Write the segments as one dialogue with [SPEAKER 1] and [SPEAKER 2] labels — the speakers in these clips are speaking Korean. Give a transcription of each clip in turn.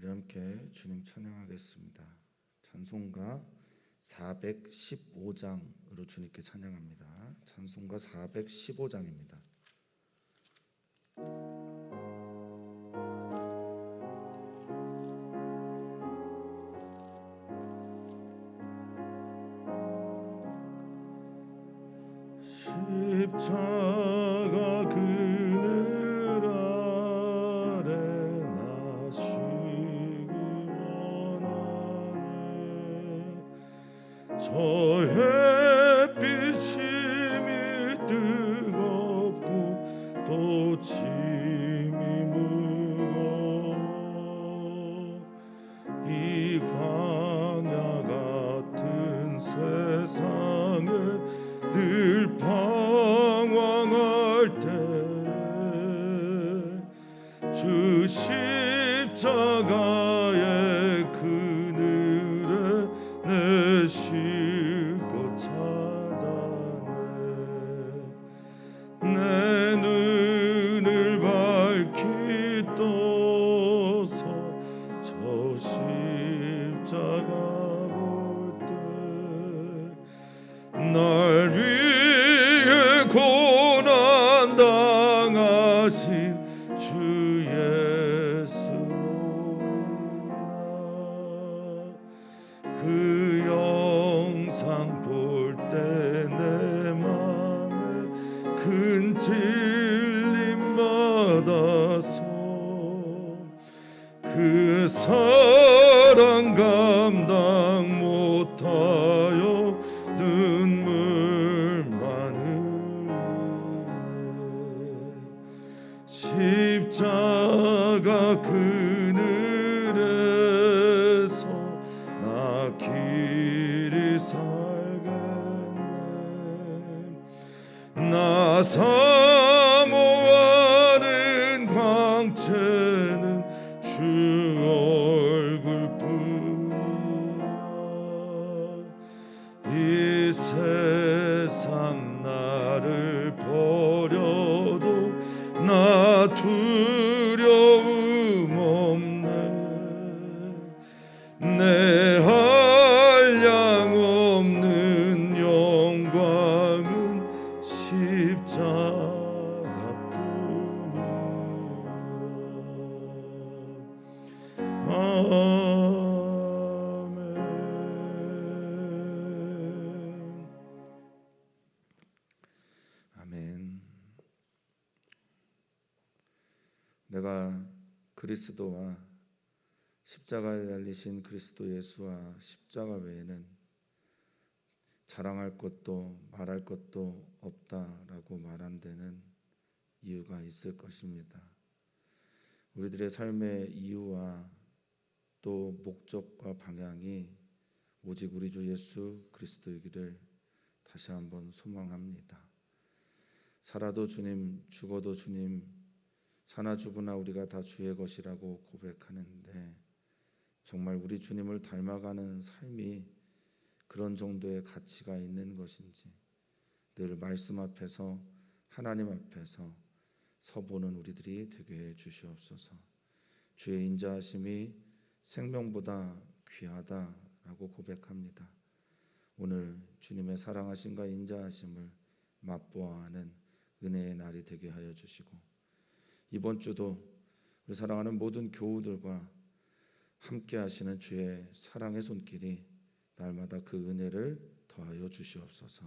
[SPEAKER 1] 우리 함께 주님 찬양하겠습니다. 찬송가 415장으로 주님께 찬양합니다. 찬송가 415장입니다. 십자가 그늘 아래 나 쉬기 원하네. 저 햇빛이 뜨겁고 또 짐이 무거워 이 광야 같은 세상에 늘 방황할 때 주 십자가의 그늘에 내 쉴 곳 찾아내. 내 눈을 밝히 떠서 저 십자가 볼 때 날 위해 고난 당하신 주 예수로 인나 그 영상 볼 때 내 맘에 큰 찔림 받아서 그 사랑 감당 못하여 눈물만 흘리네. 십자가 그늘에서 나 길이 살겠네. 나 사모하는 광채는 주 얼굴뿐이라. 이 세상 나를 버려도 나 두려움 없네. 내 한량 없는 영광은 십자가뿐이라. 아멘. 아멘. 내가 그리스도와 십자가에 달리신 그리스도 예수와 십자가 외에는 자랑할 것도 말할 것도 없다라고 말한 데는 이유가 있을 것입니다. 우리들의 삶의 이유와 또 목적과 방향이 오직 우리 주 예수 그리스도이기를 다시 한번 소망합니다. 살아도 주님, 죽어도 주님, 사나 죽으나 우리가 다 주의 것이라고 고백하는데 정말 우리 주님을 닮아가는 삶이 그런 정도의 가치가 있는 것인지 늘 말씀 앞에서 하나님 앞에서 서보는 우리들이 되게 해 주시옵소서. 주의 인자하심이 생명보다 귀하다라고 고백합니다. 오늘 주님의 사랑하심과 인자하심을 맛보아 하는 은혜의 날이 되게 하여 주시고 이번 주도 우리 사랑하는 모든 교우들과 함께 하시는 주의 사랑의 손길이 날마다 그 은혜를 더하여 주시옵소서.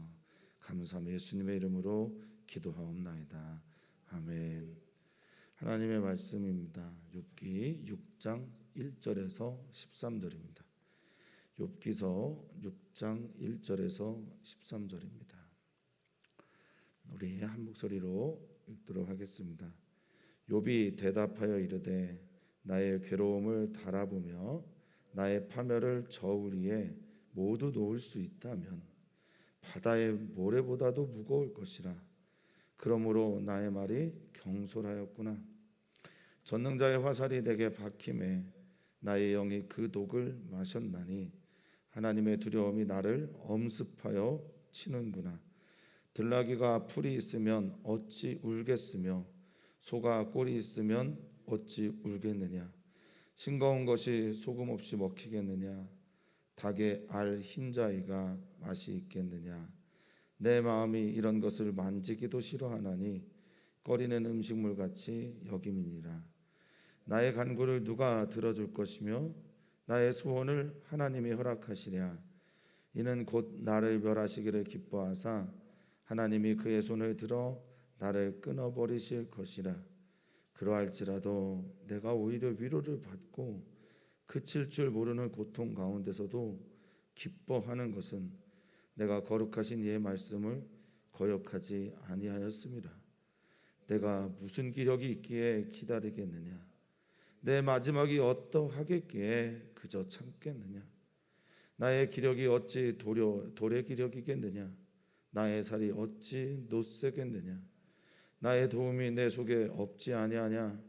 [SPEAKER 1] 감사하며 예수님의 이름으로 기도하옵나이다. 아멘. 하나님의 말씀입니다. 욥기 6장 1절에서 13절입니다. 욥기서 6장 1절에서 13절입니다. 우리 한 목소리로 읽도록 하겠습니다. 욥이 대답하여 이르되 나의 괴로움을 달아보며 나의 파멸을 저울 위에 모두 놓을 수 있다면 바다의 모래보다도 무거울 것이라. 그러므로 나의 말이 경솔하였구나. 전능자의 화살이 내게 박힘에 나의 영이 그 독을 마셨나니 하나님의 두려움이 나를 엄습하여 치는구나. 들나귀가 풀이 있으면 어찌 울겠으며 소가 꼴이 있으면 어찌 울겠느냐. 싱거운 것이 소금 없이 먹히겠느냐? 닭의 알 흰자위가 맛이 있겠느냐? 내 마음이 이런 것을 만지기도 싫어하나니 꺼리는 음식물 같이 여김이니라. 나의 간구를 누가 들어줄 것이며 나의 소원을 하나님이 허락하시랴. 이는 곧 나를 멸하시기를 기뻐하사 하나님이 그의 손을 들어 나를 끊어버리실 것이라. 그러할지라도 내가 오히려 위로를 받고 그칠 줄 모르는 고통 가운데서도 기뻐하는 것은 내가 거룩하신 이의 말씀을 거역하지 아니하였습니다. 내가 무슨 기력이 있기에 기다리겠느냐? 내 마지막이 어떠하겠기에 그저 참겠느냐? 나의 기력이 어찌 돌의 기력이겠느냐? 나의 살이 어찌 노쇠겠느냐? 나의 도움이 내 속에 없지 아니하냐?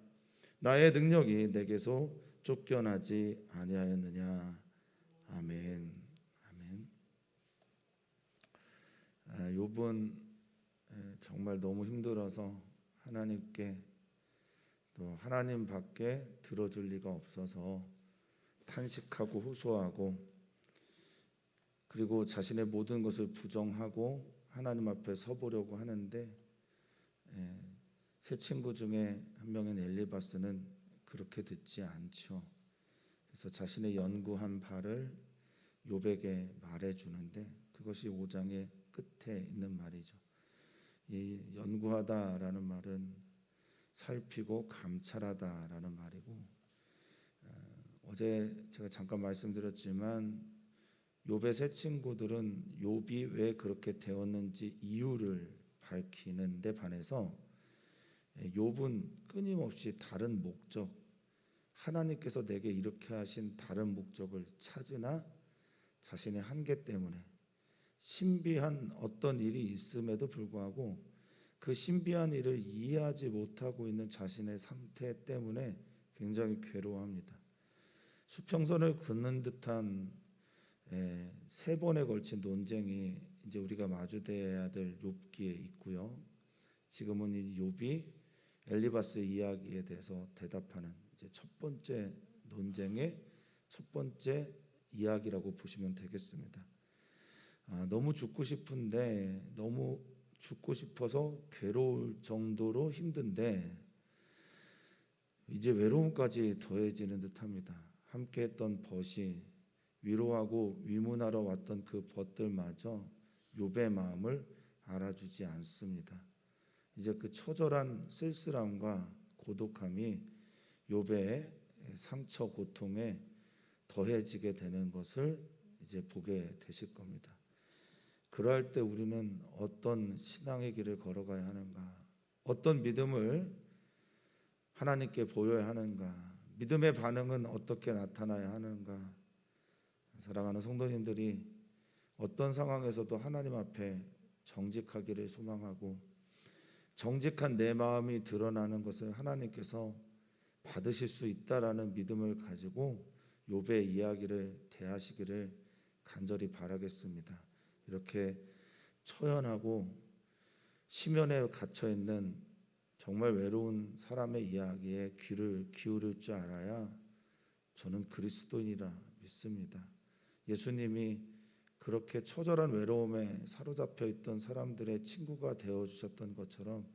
[SPEAKER 1] 나의 능력이 내게서 쫓겨나지 아니하였느냐? 아멘. 아멘. 욥은 정말 너무 힘들어서 하나님께 또 하나님밖에 들어줄 리가 없어서 탄식하고 호소하고 그리고 자신의 모든 것을 부정하고 하나님 앞에 서보려고 하는데 세 친구 중에 한 명인 엘리바스는 그렇게 듣지 않죠. 그래서 자신의 연구한 바를 욥에게 말해주는데 그것이 5장의 끝에 있는 말이죠. 이 연구하다라는 말은 살피고 감찰하다라는 말이고 어제 제가 잠깐 말씀드렸지만 욥의 세 친구들은 욥이 왜 그렇게 되었는지 이유를 밝히는 데 반해서 욥은 끊임없이 다른 목적, 하나님께서 내게 이렇게 하신 다른 목적을 찾으나 자신의 한계 때문에 신비한 어떤 일이 있음에도 불구하고 그 신비한 일을 이해하지 못하고 있는 자신의 상태 때문에 굉장히 괴로워합니다. 수평선을 긋는 듯한 세 번에 걸친 논쟁이 이제 우리가 마주대해야 될 욥기에 있고요. 지금은 이 욥이 엘리바스의 이야기에 대해서 대답하는 이제 첫 번째 논쟁의 첫 번째 이야기라고 보시면 되겠습니다. 너무 죽고 싶은데 너무 죽고 싶어서 괴로울 정도로 힘든데 이제 외로움까지 더해지는 듯합니다. 함께했던 벗이 위로하고 위문하러 왔던 그 벗들마저 욥의 마음을 알아주지 않습니다. 이제 그 처절한 쓸쓸함과 고독함이 욥의 상처 고통에 더해지게 되는 것을 이제 보게 되실 겁니다. 그럴 때 우리는 어떤 신앙의 길을 걸어가야 하는가? 어떤 믿음을 하나님께 보여야 하는가? 믿음의 반응은 어떻게 나타나야 하는가? 사랑하는 성도님들이 어떤 상황에서도 하나님 앞에 정직하기를 소망하고 정직한 내 마음이 드러나는 것을 하나님께서 받으실 수 있다라는 믿음을 가지고 욥의 이야기를 대하시기를 간절히 바라겠습니다. 이렇게 처연하고 심연에 갇혀 있는 정말 외로운 사람의 이야기에 귀를 기울일 줄 알아야 저는 그리스도인이라 믿습니다. 예수님이 그렇게 처절한 외로움에 사로잡혀 있던 사람들의 친구가 되어 주셨던 것처럼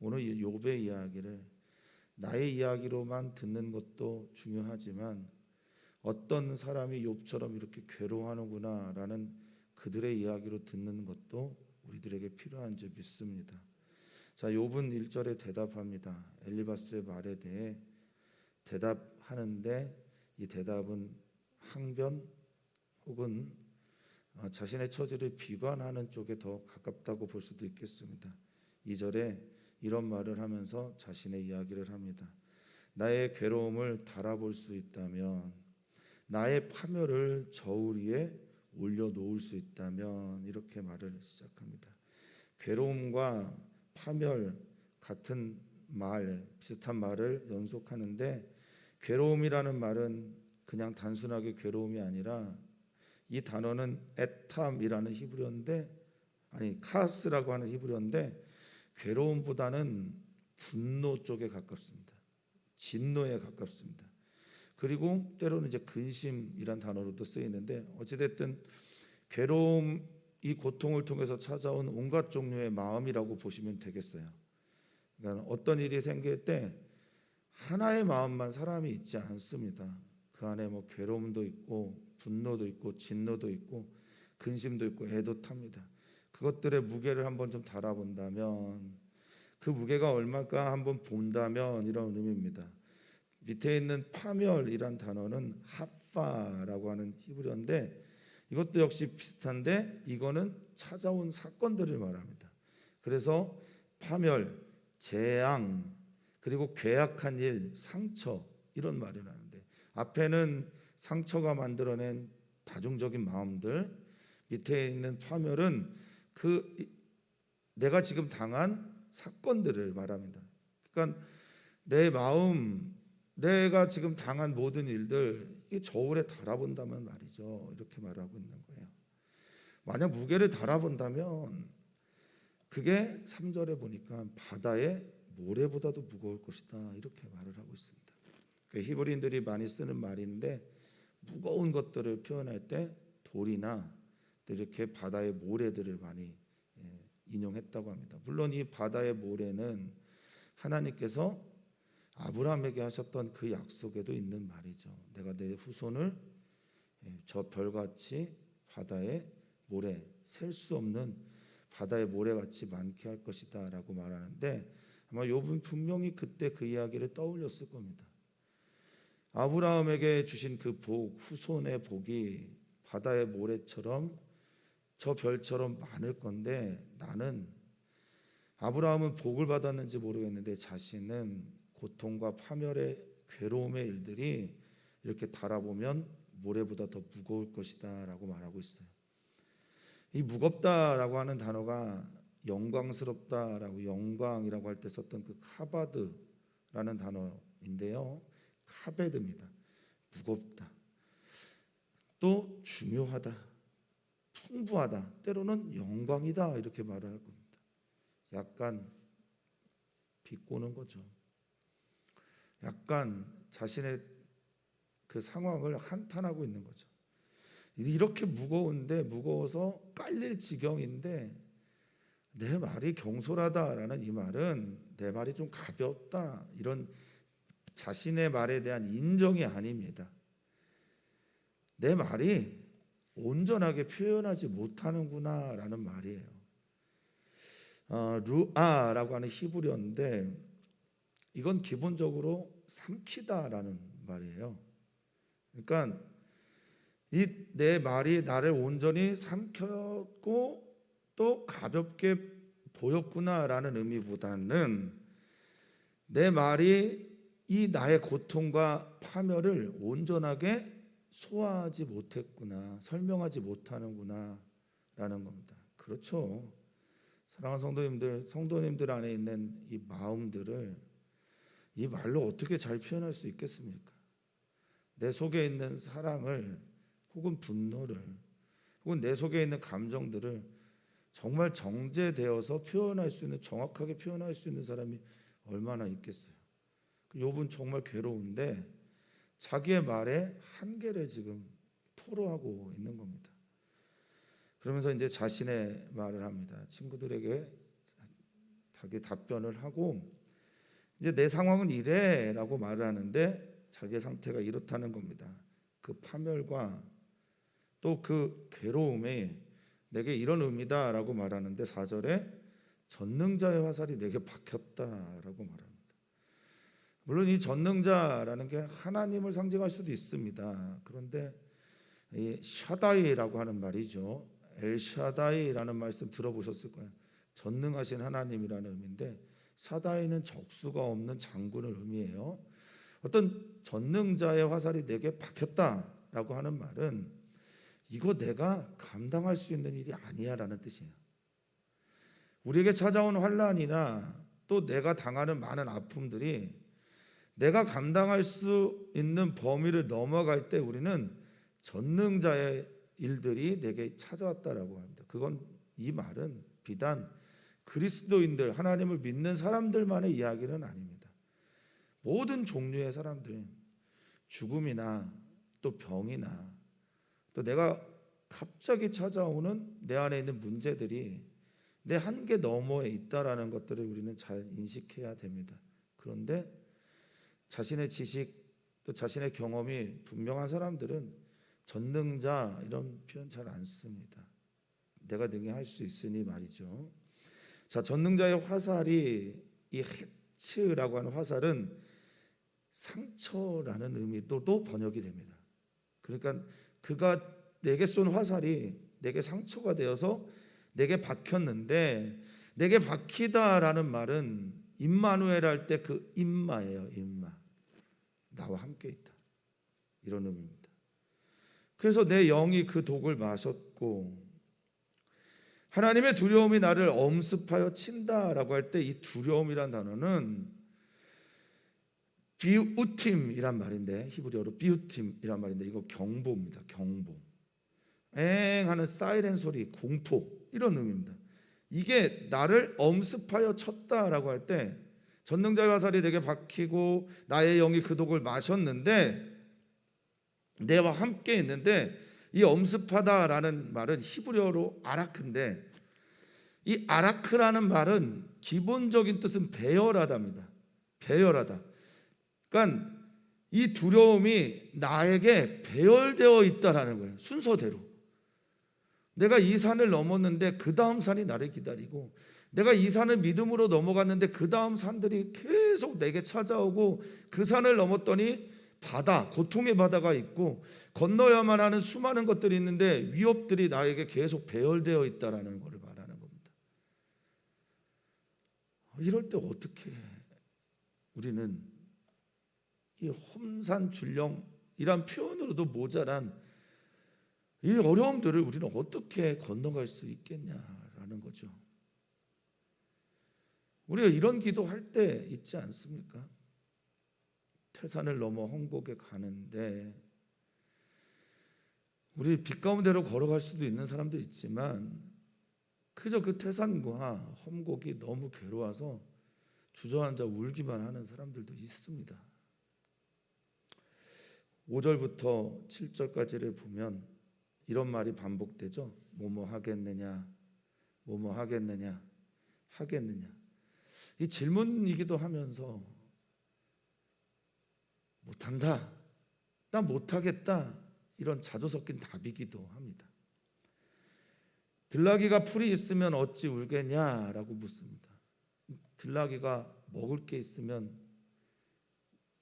[SPEAKER 1] 오늘 욥의 이야기를 나의 이야기로만 듣는 것도 중요하지만 어떤 사람이 욥처럼 이렇게 괴로워하는구나라는 그들의 이야기로 듣는 것도 우리들에게 필요한 줄 믿습니다. 자, 욥은 1절에 대답합니다. 엘리바스의 말에 대해 대답하는데 이 대답은 항변 혹은 자신의 처지를 비관하는 쪽에 더 가깝다고 볼 수도 있겠습니다. 2절에 이런 말을 하면서 자신의 이야기를 합니다. 나의 괴로움을 달아볼 수 있다면 나의 파멸을 저울 위에 올려놓을 수 있다면 이렇게 말을 시작합니다. 괴로움과 파멸 같은 말, 비슷한 말을 연속하는데 괴로움이라는 말은 그냥 단순하게 괴로움이 아니라 이 단어는 에탐이라는 히브리어인데 카스라고 하는 히브리어인데 괴로움보다는 분노 쪽에 가깝습니다. 진노에 가깝습니다. 그리고 때로는 이제 근심이란 단어로도 쓰이는데 어찌됐든 괴로움, 이 고통을 통해서 찾아온 온갖 종류의 마음이라고 보시면 되겠어요. 그러니까 어떤 일이 생길 때 하나의 마음만 사람이 있지 않습니다. 그 안에 뭐 괴로움도 있고 분노도 있고 진노도 있고 근심도 있고 애도 탑니다. 그것들의 무게를 한번 좀 달아본다면, 그 무게가 얼마일까 한번 본다면 이런 의미입니다. 밑에 있는 파멸이란 단어는 하파라고 하는 히브리어인데 이것도 역시 비슷한데 이거는 찾아온 사건들을 말합니다. 그래서 파멸, 재앙, 그리고 괴악한 일, 상처, 이런 말을 하는데 앞에는 상처가 만들어낸 다중적인 마음들, 밑에 있는 파멸은 그 내가 지금 당한 사건들을 말합니다. 그러니까 내 마음, 내가 지금 당한 모든 일들 이 저울에 달아본다면 말이죠. 이렇게 말하고 있는 거예요. 만약 무게를 달아본다면 그게 3절에 보니까 바다의 모래보다도 무거울 것이다, 이렇게 말을 하고 있습니다. 히브리인들이 많이 쓰는 말인데 무거운 것들을 표현할 때 돌이나 이렇게 바다의 모래들을 많이 인용했다고 합니다. 물론 이 바다의 모래는 하나님께서 아브라함에게 하셨던 그 약속에도 있는 말이죠. 내가 내 후손을 저 별같이 바다의 모래, 셀 수 없는 바다의 모래같이 많게 할 것이다 라고 말하는데 아마 욥은 분명히 그때 그 이야기를 떠올렸을 겁니다. 아브라함에게 주신 그 복, 후손의 복이 바다의 모래처럼 저 별처럼 많을 건데 나는, 아브라함은 복을 받았는지 모르겠는데 자신은 고통과 파멸의 괴로움의 일들이 이렇게 달아보면 모래보다 더 무거울 것이다 라고 말하고 있어요. 이 무겁다라고 하는 단어가 영광스럽다라고, 영광이라고 할 때 썼던 그 카바드라는 단어인데요, 카베드입니다. 무겁다, 또 중요하다, 풍부하다, 때로는 영광이다, 이렇게 말을 할 겁니다. 약간 비꼬는 거죠. 약간 자신의 그 상황을 한탄하고 있는 거죠. 이렇게 무거운데, 무거워서 깔릴 지경인데 내 말이 경솔하다라는 이 말은 내 말이 좀 가볍다, 이런 자신의 말에 대한 인정이 아닙니다. 내 말이 온전하게 표현하지 못하는구나라는 말이에요. 루아라고 하는 히브리어인데 이건 기본적으로 삼키다라는 말이에요. 그러니까 이 내 말이 나를 온전히 삼켰고 또 가볍게 보였구나라는 의미보다는 내 말이 이 나의 고통과 파멸을 온전하게 소화하지 못했구나, 설명하지 못하는구나 라는 겁니다. 그렇죠. 사랑하는 성도님들, 성도님들 안에 있는 이 마음들을 이 말로 어떻게 잘 표현할 수 있겠습니까? 내 속에 있는 사랑을 혹은 분노를 혹은 내 속에 있는 감정들을 정말 정제되어서 표현할 수 있는, 정확하게 표현할 수 있는 사람이 얼마나 있겠어요. 욥은 정말 괴로운데 자기의 말에 한계를 지금 토로하고 있는 겁니다. 그러면서 이제 자신의 말을 합니다. 친구들에게 자기 답변을 하고 이제 내 상황은 이래라고 말을 하는데 자기의 상태가 이렇다는 겁니다. 그 파멸과 또 그 괴로움이 내게 이런 의미다라고 말하는데 4절에 전능자의 화살이 내게 박혔다라고 말합니다. 물론 이 전능자라는 게 하나님을 상징할 수도 있습니다. 그런데 이 샤다이라고 하는 말이죠. 엘샤다이라는 말씀 들어보셨을 거예요. 전능하신 하나님이라는 의미인데 샤다이는 적수가 없는 장군을 의미해요. 어떤 전능자의 화살이 내게 박혔다라고 하는 말은 이거 내가 감당할 수 있는 일이 아니야라는 뜻이에요. 우리에게 찾아온 환난이나 또 내가 당하는 많은 아픔들이 내가 감당할 수 있는 범위를 넘어갈 때 우리는 전능자의 일들이 내게 찾아왔다라고 합니다. 그건, 이 말은 비단 그리스도인들, 하나님을 믿는 사람들만의 이야기는 아닙니다. 모든 종류의 사람들, 죽음이나 또 병이나 또 내가 갑자기 찾아오는 내 안에 있는 문제들이 내 한계 너머에 있다라는 것들을 우리는 잘 인식해야 됩니다. 그런데 자신의 지식 또 자신의 경험이 분명한 사람들은 전능자 이런 표현 잘 안 씁니다. 내가 능히 할 수 있으니 말이죠. 자, 전능자의 화살이 이 헤츠라고 하는 화살은 상처라는 의미도 또 번역이 됩니다. 그러니까 그가 내게 쏜 화살이 내게 상처가 되어서 내게 박혔는데, 내게 박히다라는 말은 임마누엘 할 때 그 임마예요. 임마, 나와 함께 있다, 이런 의미입니다. 그래서 내 영이 그 독을 마셨고, 하나님의 두려움이 나를 엄습하여 친다라고 할 때 이 두려움이란 단어는 비우팀이란 말인데, 히브리어로 비우팀이란 말인데, 이거 경보입니다. 경보. 엥 하는 사이렌 소리, 공포, 이런 의미입니다. 이게 나를 엄습하여 쳤다라고 할 때, 전능자의 화살이 내게 박히고 나의 영이 그 독을 마셨는데, 내와 함께 있는데, 이 엄습하다라는 말은 히브리어로 아라크인데, 이 아라크라는 말은 기본적인 뜻은 배열하다입니다. 배열하다. 그러니까 이 두려움이 나에게 배열되어 있다라는 거예요. 순서대로. 내가 이 산을 넘었는데 그 다음 산이 나를 기다리고, 내가 이 산을 믿음으로 넘어갔는데 그 다음 산들이 계속 내게 찾아오고, 그 산을 넘었더니 바다, 고통의 바다가 있고 건너야만 하는 수많은 것들이 있는데 위협들이 나에게 계속 배열되어 있다라는 것을 말하는 겁니다. 이럴 때 어떻게 우리는 이 험산출령이란 표현으로도 모자란 이 어려움들을 우리는 어떻게 건너갈 수 있겠냐라는 거죠. 우리가 이런 기도할 때 있지 않습니까? 태산을 넘어 험곡에 가는데, 우리 빛 가운데로 걸어갈 수도 있는 사람도 있지만 그저 그 태산과 험곡이 너무 괴로워서 주저앉아 울기만 하는 사람들도 있습니다. 5절부터 7절까지를 보면 이런 말이 반복되죠. 뭐뭐 하겠느냐, 뭐뭐 하겠느냐, 하겠느냐. 이 질문이기도 하면서 못한다, 나 못하겠다, 이런 자조 섞인 답이기도 합니다. 들나귀가 풀이 있으면 어찌 울겠냐라고 묻습니다. 들나귀가 먹을 게 있으면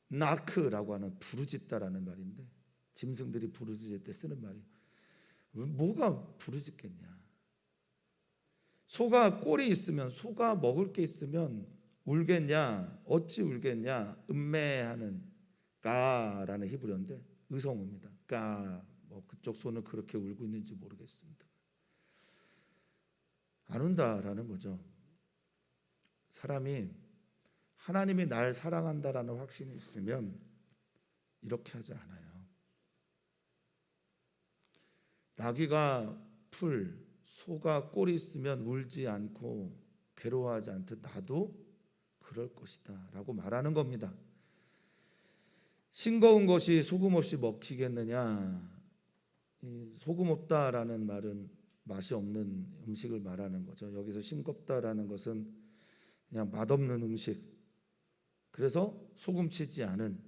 [SPEAKER 1] 나크라고 하는 부르짖다라는 말인데, 짐승들이 부르짖을 때 쓰는 말이에요. 뭐가 부르짖겠냐. 소가 꼴이 있으면, 소가 먹을 게 있으면 울겠냐, 어찌 울겠냐. 음매하는 까라는 히브리어인데 의성어입니다. 까. 뭐 그쪽 소는 그렇게 울고 있는지 모르겠습니다. 안 운다라는 거죠. 사람이 하나님이 날 사랑한다라는 확신이 있으면 이렇게 하지 않아요. 나귀가 풀, 소가 꼴이 있으면 울지 않고 괴로워하지 않듯 나도 그럴 것이다 라고 말하는 겁니다. 싱거운 것이 소금 없이 먹히겠느냐. 이 소금 없다라는 말은 맛이 없는 음식을 말하는 거죠. 여기서 싱겁다라는 것은 그냥 맛없는 음식, 그래서 소금치지 않은,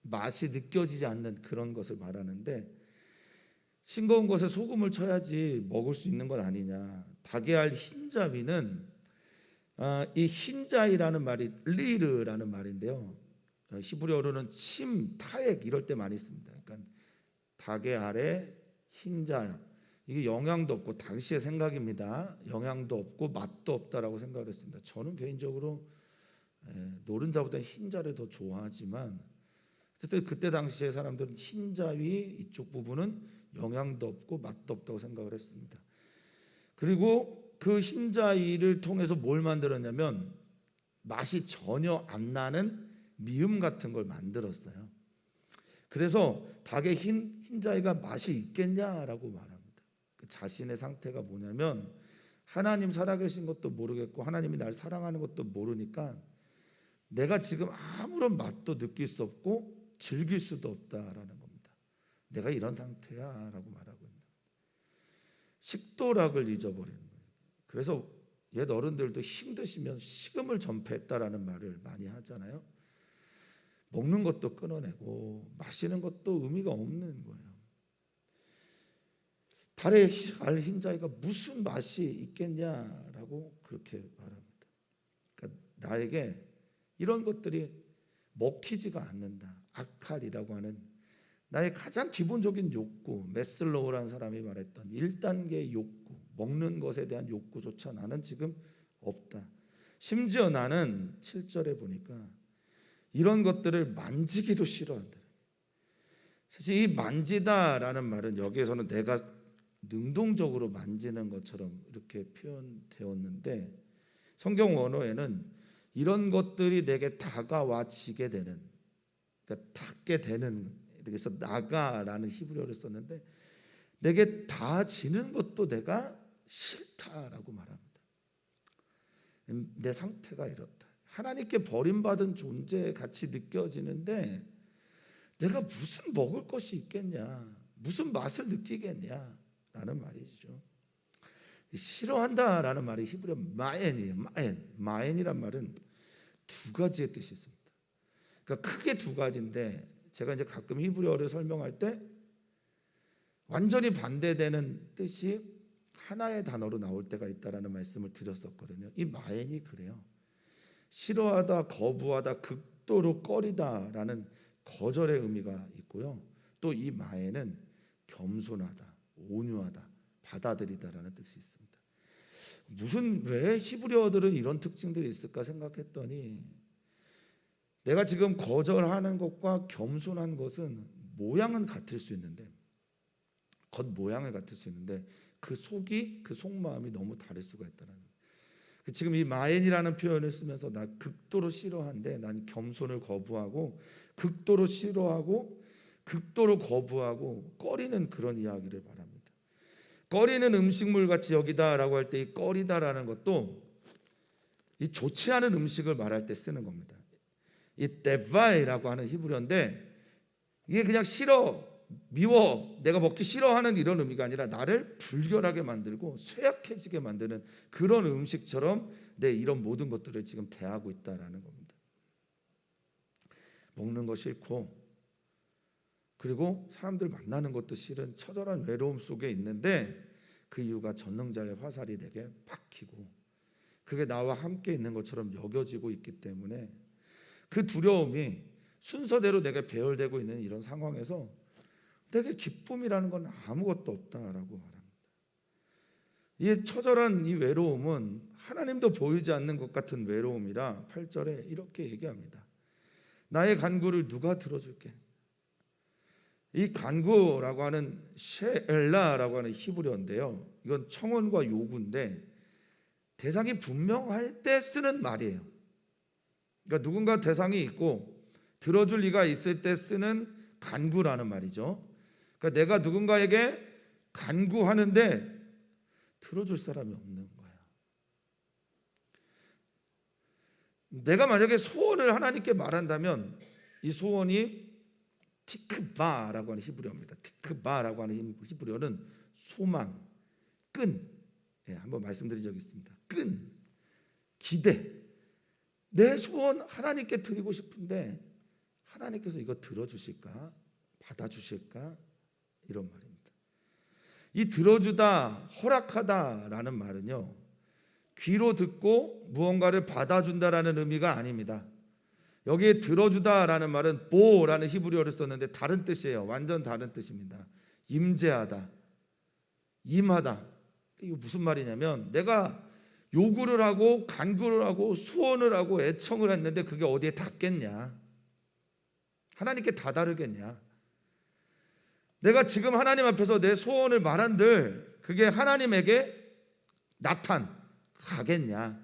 [SPEAKER 1] 맛이 느껴지지 않는 그런 것을 말하는데, 싱거운 것에 소금을 쳐야지 먹을 수 있는 것 아니냐. 다게알 흰자위는 이 흰자위라는 말이 리르라는 말인데요, 히브리어로는 침, 타액 이럴 때 많이 씁니다. 그러니까 다게알의 흰자, 이게 영양도 없고, 당시의 생각입니다. 영양도 없고 맛도 없다라고 생각을 했습니다. 저는 개인적으로 노른자보다 흰자를 더 좋아하지만, 어쨌든 그때 당시의 사람들은 흰자위 이쪽 부분은 영양도 없고 맛도 없다고 생각을 했습니다. 그리고 그 흰자위를 통해서 뭘 만들었냐면 맛이 전혀 안 나는 미음 같은 걸 만들었어요. 그래서 닭의 흰자위가 맛이 있겠냐라고 말합니다. 그 자신의 상태가 뭐냐면, 하나님 살아계신 것도 모르겠고 하나님이 날 사랑하는 것도 모르니까 내가 지금 아무런 맛도 느낄 수 없고 즐길 수도 없다라는 겁니다. 내가 이런 상태야라고 말하고 있는 식도락을 잊어버리는 거예요. 그래서 옛 어른들도 힘드시면 식음을 전폐했다라는 말을 많이 하잖아요. 먹는 것도 끊어내고 마시는 것도 의미가 없는 거예요. 달의 알 흰자위가 무슨 맛이 있겠냐라고 그렇게 말합니다. 그러니까 나에게 이런 것들이 먹히지가 않는다. 아칼이라고 하는 나의 가장 기본적인 욕구, 메슬로우라는 사람이 말했던 1단계 욕구, 먹는 것에 대한 욕구조차 나는 지금 없다. 심지어 나는 7절에 보니까 이런 것들을 만지기도 싫어한다. 사실 이 만지다라는 말은 여기에서는 내가 능동적으로 만지는 것처럼 이렇게 표현되었는데 성경 원어에는 이런 것들이 내게 다가와지게 되는, 그러니까 닿게 되는, 그래서 나가라는 히브리어를 썼는데 내게 닿아지는 것도 내가 싫다라고 말합니다. 내 상태가 이렇다. 하나님께 버림받은 존재 같이 느껴지는데 내가 무슨 먹을 것이 있겠냐, 무슨 맛을 느끼겠냐라는 말이죠. 싫어한다라는 말이 히브리어 마엔이에요. 마엔이란 말은 두 가지의 뜻이 있습니다. 그러니까 크게 두 가지인데 제가 이제 가끔 히브리어를 설명할 때 완전히 반대되는 뜻이 하나의 단어로 나올 때가 있다라는 말씀을 드렸었거든요. 이 마엔이 그래요. 싫어하다, 거부하다, 극도로 꺼리다라는 거절의 의미가 있고요. 또 이 마엔은 겸손하다, 온유하다, 받아들이다라는 뜻이 있습니다. 왜 히브리어들은 이런 특징들이 있을까 생각했더니 내가 지금 거절하는 것과 겸손한 것은 모양은 같을 수 있는데 겉모양을 같을 수 있는데 그 속이, 그 속마음이 너무 다를 수가 있다는 거예요. 지금 이 마엔이라는 표현을 쓰면서 나 극도로 싫어한데 난 겸손을 거부하고 극도로 싫어하고 극도로 거부하고 꺼리는 그런 이야기를 말합니다. 꺼리는 음식물 같이 여기다라고 할 때 이 꺼리다라는 것도 이 좋지 않은 음식을 말할 때 쓰는 겁니다. 이 데바이라고 하는 히브리어인데 이게 그냥 싫어, 미워, 내가 먹기 싫어하는 이런 의미가 아니라 나를 불결하게 만들고 쇠약해지게 만드는 그런 음식처럼 내 이런 모든 것들을 지금 대하고 있다라는 겁니다. 먹는 거 싫고 그리고 사람들 만나는 것도 싫은 처절한 외로움 속에 있는데 그 이유가 전능자의 화살이 내게 박히고 그게 나와 함께 있는 것처럼 여겨지고 있기 때문에 그 두려움이 순서대로 내게 배열되고 있는 이런 상황에서 내게 기쁨이라는 건 아무것도 없다라고 말합니다. 이 처절한 이 외로움은 하나님도 보이지 않는 것 같은 외로움이라 8절에 이렇게 얘기합니다. 나의 간구를 누가 들어줄게? 이 간구라고 하는 셰엘라라고 하는 히브리어인데요. 이건 청원과 요구인데 대상이 분명할 때 쓰는 말이에요. 그러니까 누군가 대상이 있고 들어줄 리가 있을 때 쓰는 간구라는 말이죠. 그러니까 내가 누군가에게 간구하는데 들어줄 사람이 없는 거야. 내가 만약에 소원을 하나님께 말한다면 이 소원이 티크바라고 하는 히브리어입니다. 티크바라고 하는 히브리어는 소망, 끈. 한번 말씀드린 적이 있습니다. 끈, 기대. 내 소원 하나님께 드리고 싶은데 하나님께서 이거 들어주실까? 받아주실까? 이런 말입니다. 이 들어주다, 허락하다라는 말은요, 귀로 듣고 무언가를 받아준다라는 의미가 아닙니다. 여기에 들어주다라는 말은 보라는 히브리어를 썼는데 다른 뜻이에요. 완전 다른 뜻입니다. 임재하다, 임하다. 이거 무슨 말이냐면 내가 요구를 하고 간구를 하고 소원을 하고 애청을 했는데 그게 어디에 닿겠냐? 하나님께 다다르겠냐? 내가 지금 하나님 앞에서 내 소원을 말한들 그게 하나님에게 가겠냐?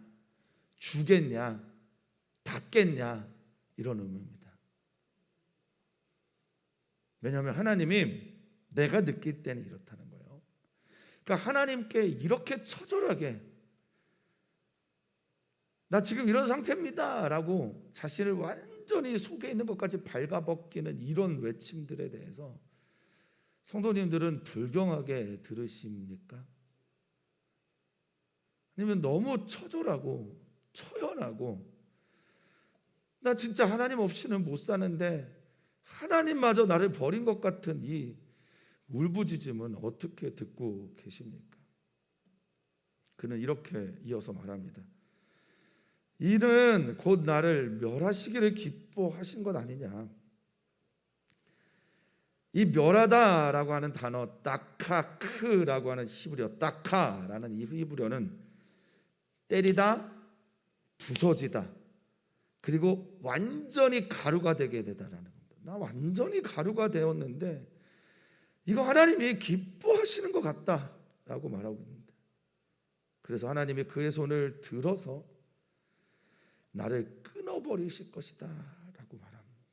[SPEAKER 1] 주겠냐? 닿겠냐? 이런 의미입니다. 왜냐하면 하나님이 내가 느낄 때는 이렇다는 거예요. 그러니까 하나님께 이렇게 처절하게 나 지금 이런 상태입니다 라고 자신을 완전히 완전히 속에 있는 것까지 발가벗기는 이런 외침들에 대해서 성도님들은 불경하게 들으십니까? 아니면 너무 처절하고 처연하고 나 진짜 하나님 없이는 못 사는데 하나님마저 나를 버린 것 같은 이 울부짖음은 어떻게 듣고 계십니까? 그는 이렇게 이어서 말합니다. 이는 곧 나를 멸하시기를 기뻐하신 것 아니냐. 이 멸하다라고 하는 단어 따카크라고 하는 히브리어, 따카라는 이 히브리어는 때리다, 부서지다, 그리고 완전히 가루가 되게 되다라는 겁니다. 나 완전히 가루가 되었는데 이거 하나님이 기뻐하시는 것 같다라고 말하고 있는데, 그래서 하나님이 그의 손을 들어서 나를 끊어버리실 것이다 라고 말합니다.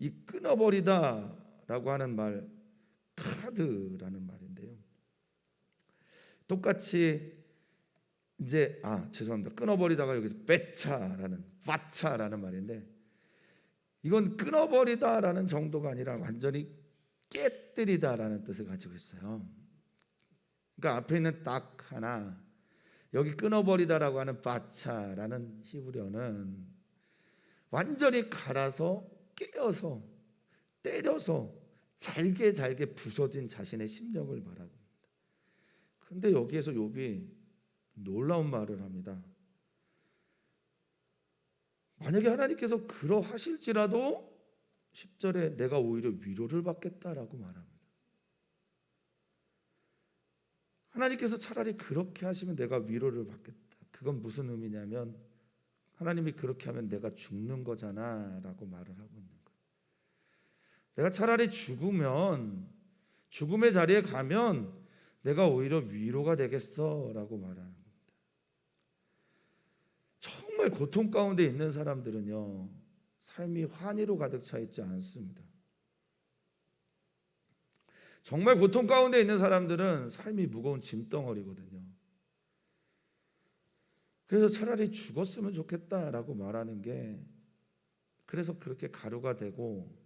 [SPEAKER 1] 이 끊어버리다라고 하는 말, 카드라는 말인데요, 똑같이 이제 죄송합니다. 끊어버리다가 여기서 빼차라는 파차라는 말인데, 이건 끊어버리다라는 정도가 아니라 완전히 깨뜨리다라는 뜻을 가지고 있어요. 그러니까 앞에 있는 딱 하나, 여기 끊어버리다라고 하는 파차라는 히브리어는 완전히 갈아서 깨어서 때려서 잘게 부서진 자신의 심령을 말하고 있습니다. 그런데 여기에서 욥이 놀라운 말을 합니다. 만약에 하나님께서 그러하실지라도 10절에 내가 오히려 위로를 받겠다라고 말합니다. 하나님께서 차라리 그렇게 하시면 내가 위로를 받겠다. 그건 무슨 의미냐면 하나님이 그렇게 하면 내가 죽는 거잖아 라고 말을 하고 있는 거예요. 내가 차라리 죽으면, 죽음의 자리에 가면 내가 오히려 위로가 되겠어 라고 말하는 겁니다. 정말 고통 가운데 있는 사람들은요, 삶이 환희로 가득 차 있지 않습니다. 정말 고통 가운데 있는 사람들은 삶이 무거운 짐덩어리거든요. 그래서 차라리 죽었으면 좋겠다라고 말하는 게, 그래서 그렇게 가루가 되고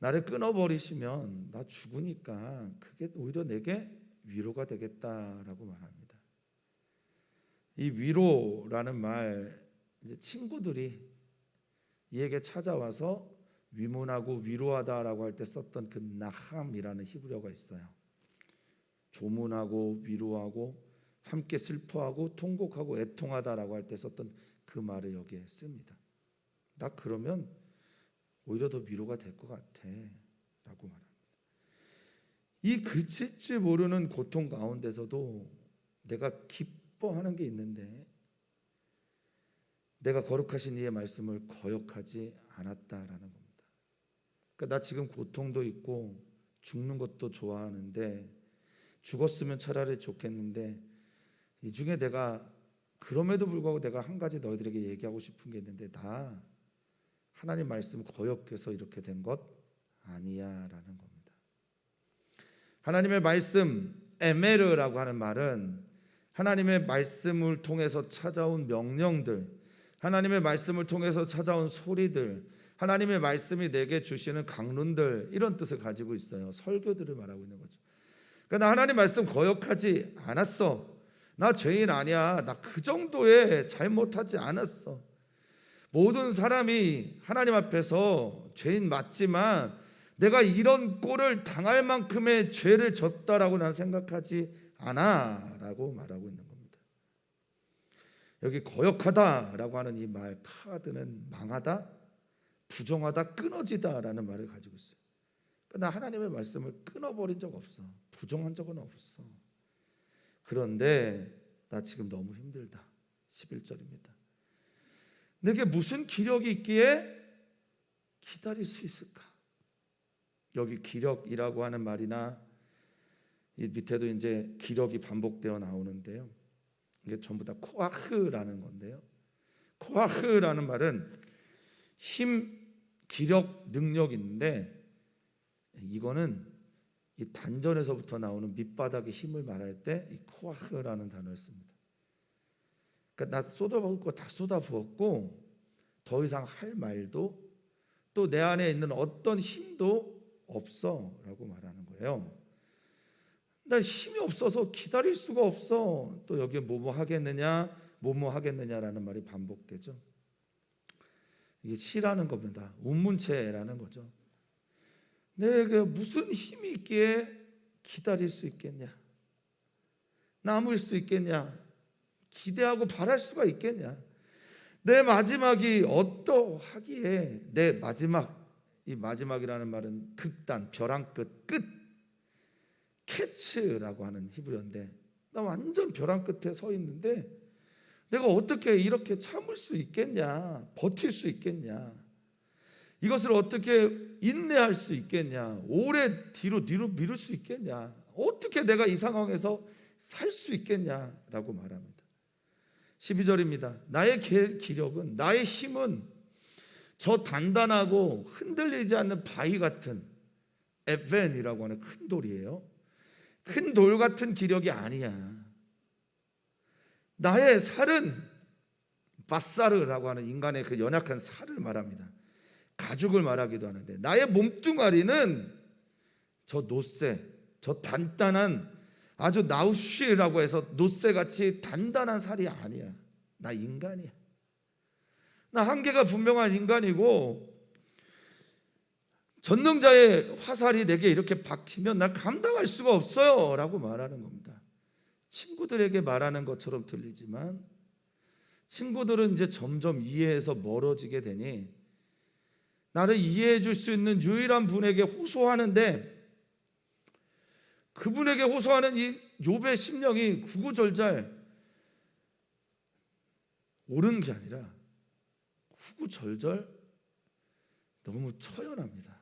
[SPEAKER 1] 나를 끊어버리시면 나 죽으니까 그게 오히려 내게 위로가 되겠다라고 말합니다. 이 위로라는 말, 이제 친구들이 이에게 찾아와서 위문하고 위로하다라고 할 때 썼던 그 나함이라는 히브리어가 있어요. 조문하고 위로하고 함께 슬퍼하고 통곡하고 애통하다라고 할 때 썼던 그 말을 여기에 씁니다. 나 그러면 오히려 더 위로가 될 것 같아 라고 말합니다. 이 그칠 줄 모르는 고통 가운데서도 내가 기뻐하는 게 있는데, 내가 거룩하신 이의 말씀을 거역하지 않았다라는 겁니다. 그러니까 나 지금 고통도 있고 죽는 것도 좋아하는데, 죽었으면 차라리 좋겠는데, 이 중에 내가 그럼에도 불구하고 내가 한 가지 너희들에게 얘기하고 싶은 게 있는데, 나 하나님 말씀 거역해서 이렇게 된 것 아니야 라는 겁니다. 하나님의 말씀, 에메르라고 하는 말은 하나님의 말씀을 통해서 찾아온 명령들, 하나님의 말씀을 통해서 찾아온 소리들, 하나님의 말씀이 내게 주시는 강론들, 이런 뜻을 가지고 있어요. 설교들을 말하고 있는 거죠. 그러니까 나 하나님 말씀 거역하지 않았어. 나 죄인 아니야. 나 그 정도의 잘못하지 않았어. 모든 사람이 하나님 앞에서 죄인 맞지만 내가 이런 꼴을 당할 만큼의 죄를 졌다라고 난 생각하지 않아 라고 말하고 있는 겁니다. 여기 거역하다라고 하는 이 말, 카드는 망하다, 부정하다, 끊어지다라는 말을 가지고 있어요. 그러니까 나 하나님의 말씀을 끊어버린 적 없어. 부정한 적은 없어. 그런데 나 지금 너무 힘들다. 11절입니다. 내게 무슨 기력이 있기에 기다릴 수 있을까? 여기 기력이라고 하는 말이나 이 밑에도 이제 기력이 반복되어 나오는데요, 이게 전부 다 코아흐라는 건데요, 코아흐라는 말은 힘, 기력, 능력인데, 이거는 이 단전에서부터 나오는 밑바닥의 힘을 말할 때 이 코아흐라는 단어를 씁니다. 그러니까 나 쏟아부을 거 다 쏟아부었고 더 이상 할 말도 또 내 안에 있는 어떤 힘도 없어 라고 말하는 거예요. 나 힘이 없어서 기다릴 수가 없어. 또 여기에 뭐뭐 하겠느냐 뭐뭐 하겠느냐라는 말이 반복되죠. 이게 시라는 겁니다. 운문체라는 거죠. 내가 무슨 힘이 있기에 기다릴 수 있겠냐, 남을 수 있겠냐, 기대하고 바랄 수가 있겠냐. 내 마지막이 어떠하기에 내 마지막, 이 마지막이라는 말은 극단, 벼랑 끝 캐츠라고 하는 히브리어인데, 나 완전 벼랑 끝에 서 있는데 내가 어떻게 이렇게 참을 수 있겠냐, 버틸 수 있겠냐, 이것을 어떻게 인내할 수 있겠냐, 오래 뒤로 미룰 수 있겠냐, 어떻게 내가 이 상황에서 살 수 있겠냐라고 말합니다. 12절입니다. 나의 기력은, 나의 힘은 저 단단하고 흔들리지 않는 바위 같은 에벤이라고 하는 큰 돌이에요. 큰 돌 같은 기력이 아니야. 나의 살은 바사르라고 하는 인간의 그 연약한 살을 말합니다. 가죽을 말하기도 하는데, 나의 몸뚱아리는 저 노쇠, 저 단단한 아주 나우쉬라고 해서 노쇠같이 단단한 살이 아니야. 나 인간이야. 나 한계가 분명한 인간이고, 전능자의 화살이 내게 이렇게 박히면 나 감당할 수가 없어요 라고 말하는 겁니다. 친구들에게 말하는 것처럼 들리지만 친구들은 이제 점점 이해해서 멀어지게 되니 나를 이해해 줄 수 있는 유일한 분에게 호소하는데, 그분에게 호소하는 이 욥의 심령이 구구절절 옳은 게 아니라 구구절절 너무 처연합니다.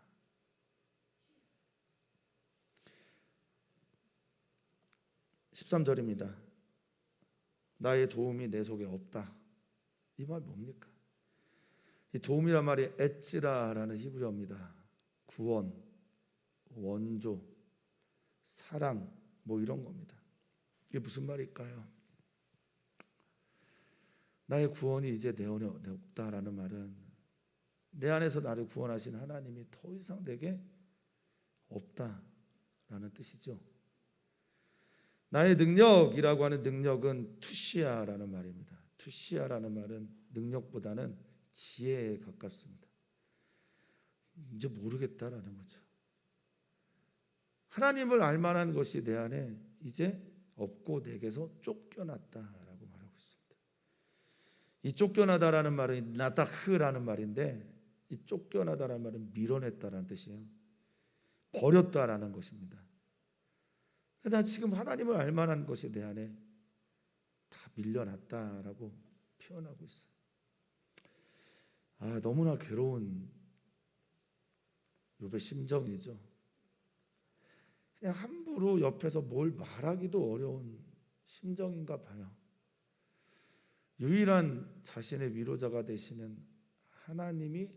[SPEAKER 1] 13절입니다. 나의 도움이 내 속에 없다. 이 말 뭡니까? 이 도움이란 말이 에츠라라는 히브리어입니다. 구원, 원조, 사랑, 뭐 이런 겁니다. 이게 무슨 말일까요? 나의 구원이 이제 내 안에 없다라는 말은 내 안에서 나를 구원하신 하나님이 더 이상 내게 없다라는 뜻이죠. 나의 능력이라고 하는 능력은 투시아라는 말입니다. 투시아라는 말은 능력보다는 지혜에 가깝습니다. 이제 모르겠다라는 거죠. 하나님을 알만한 것이 내 안에 이제 없고 내게서 쫓겨났다라고 말하고 있습니다. 이 쫓겨나다라는 말은 나다흐라는 말인데, 이 쫓겨나다라는 말은 밀어냈다라는 뜻이에요. 버렸다라는 것입니다. 나 지금 하나님을 알만한 것이 내 안에 다 밀려났다라고 표현하고 있어요. 너무나 괴로운 욥의 심정이죠. 그냥 함부로 옆에서 뭘 말하기도 어려운 심정인가 봐요. 유일한 자신의 위로자가 되시는 하나님이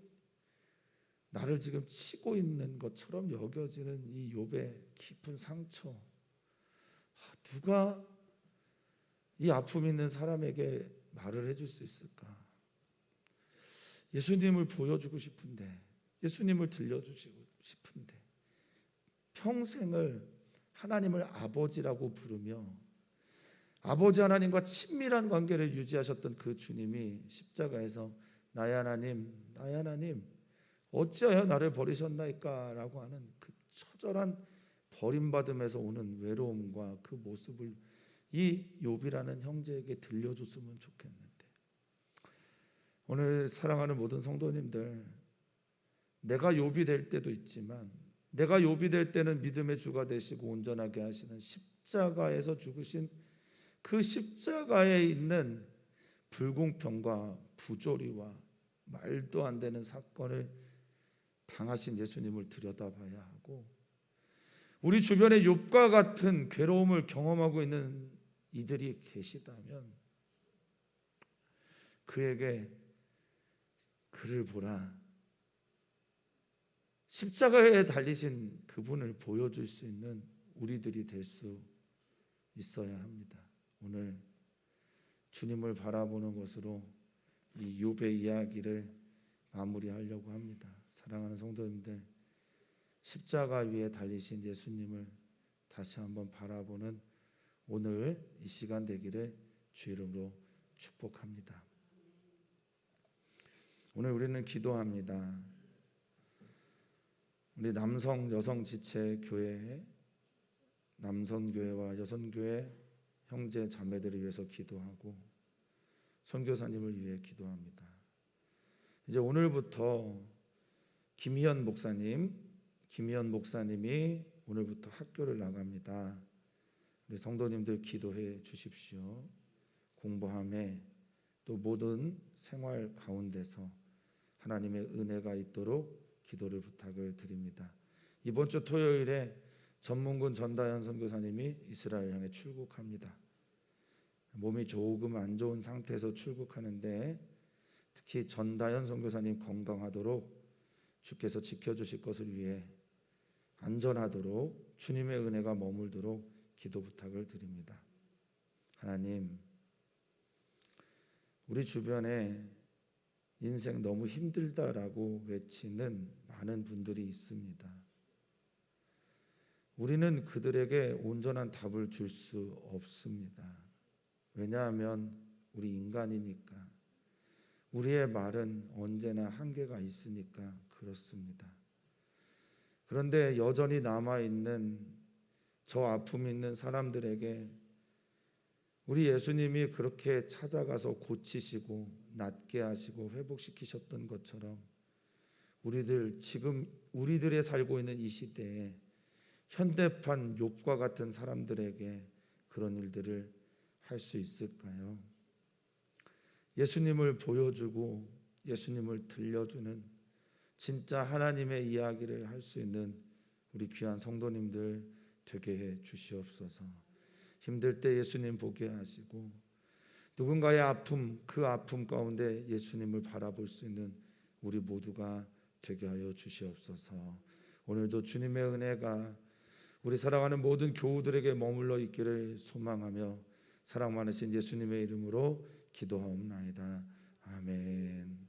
[SPEAKER 1] 나를 지금 치고 있는 것처럼 여겨지는 이 욥의 깊은 상처, 누가 이 아픔 있는 사람에게 말을 해줄 수 있을까? 예수님을 보여주고 싶은데, 예수님을 들려주고 싶은데, 평생을 하나님을 아버지라고 부르며 아버지 하나님과 친밀한 관계를 유지하셨던 그 주님이 십자가에서 나의 하나님, 나의 하나님, 어찌하여 나를 버리셨나이까 라고 하는 그 처절한 버림받음에서 오는 외로움과 그 모습을 이 욥이라는 형제에게 들려줬으면 좋겠는데, 오늘 사랑하는 모든 성도님들, 내가 욥이 될 때도 있지만, 내가 욥이 될 때는 믿음의 주가 되시고 온전하게 하시는 십자가에서 죽으신 그 십자가에 있는 불공평과 부조리와 말도 안 되는 사건을 당하신 예수님을 들여다봐야 하고, 우리 주변에 욥과 같은 괴로움을 경험하고 있는 이들이 계시다면 그에게 그를 보라, 십자가에 달리신 그분을 보여줄 수 있는 우리들이 될 수 있어야 합니다. 오늘 주님을 바라보는 것으로 이 욥의 이야기를 마무리하려고 합니다. 사랑하는 성도님들, 십자가 위에 달리신 예수님을 다시 한번 바라보는 오늘 이 시간 되기를 주 이름으로 축복합니다. 오늘 우리는 기도합니다. 우리 남성 여성 지체 교회, 남성교회와 여성교회 형제 자매들을 위해서 기도하고 선교사님을 위해 기도합니다. 이제 오늘부터 김희연 목사님이 오늘부터 학교를 나갑니다. 우리 성도님들 기도해 주십시오. 공부함에 또 모든 생활 가운데서 하나님의 은혜가 있도록 기도를 부탁을 드립니다. 이번 주 토요일에 전문군 전다현 선교사님이 이스라엘 향해 출국합니다. 몸이 조금 안 좋은 상태에서 출국하는데 특히 전다현 선교사님 건강하도록 주께서 지켜주실 것을 위해 안전하도록 주님의 은혜가 머물도록 기도 부탁을 드립니다. 하나님, 우리 주변에 인생 너무 힘들다라고 외치는 많은 분들이 있습니다. 우리는 그들에게 온전한 답을 줄 수 없습니다. 왜냐하면 우리 인간이니까, 우리의 말은 언제나 한계가 있으니까 그렇습니다. 그런데 여전히 남아있는 저 아픔 있는 사람들에게 우리 예수님이 그렇게 찾아가서 고치시고 낫게 하시고 회복시키셨던 것처럼 지금 우리들의 살고 있는 이 시대에 현대판 욥과 같은 사람들에게 그런 일들을 할 수 있을까요? 예수님을 보여주고 예수님을 들려주는 진짜 하나님의 이야기를 할 수 있는 우리 귀한 성도님들 되게 해 주시옵소서. 힘들 때 예수님 보게 하시고 누군가의 아픔, 그 아픔 가운데 예수님을 바라볼 수 있는 우리 모두가 되게 하여 주시옵소서. 오늘도 주님의 은혜가 우리 사랑하는 모든 교우들에게 머물러 있기를 소망하며 사랑 많으신 예수님의 이름으로 기도하옵나이다. 아멘.